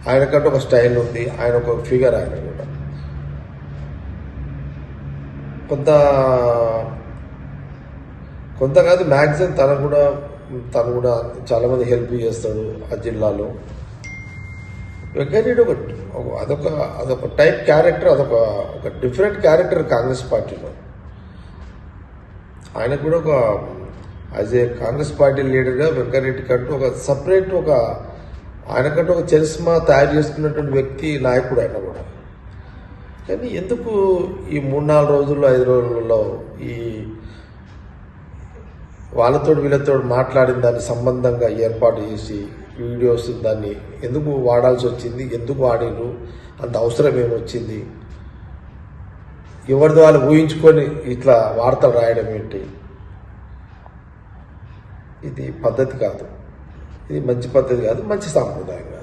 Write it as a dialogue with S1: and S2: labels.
S1: ఆయనకంటే ఒక స్టైల్ ఉంది, ఆయన ఒక ఫిగర్. ఆయన కూడా కొంత కాదు, మ్యాక్సిమం తను కూడా చాలామంది హెల్ప్ చేస్తాడు ఆ జిల్లాలో. వెంకయ్యనాయుడు అదొక టైప్ క్యారెక్టర్, ఒక డిఫరెంట్ క్యారెక్టర్ కాంగ్రెస్ పార్టీలో. ఆయన కూడా యాజ్ ఏ కాంగ్రెస్ పార్టీ లీడర్గా వెంకయ్యరెడ్డి కంటూ ఒక సపరేట్ ఆయనకంటూ ఒక చరిస్మా తయారు చేసుకున్నటువంటి వ్యక్తి, నాయకుడు ఆయన కూడా. కానీ ఎందుకు ఈ 3-4 రోజుల్లో 5 రోజుల్లో ఈ వాళ్ళతో వీళ్ళతో మాట్లాడిన దాన్ని సంబంధంగా ఏర్పాటు చేసి వీడియోస్ దాన్ని ఎందుకు వాడాల్సి వచ్చింది, ఎందుకు వాడిరు, అంత అవసరం ఏమొచ్చింది, ఎవరిది వాళ్ళు ఊహించుకొని ఇట్లా వార్తలు రాయడం ఏంటి? ఇది పద్ధతి కాదు, ఇది మంచి పద్ధతి కాదు, మంచి సాంప్రదాయం కాదు.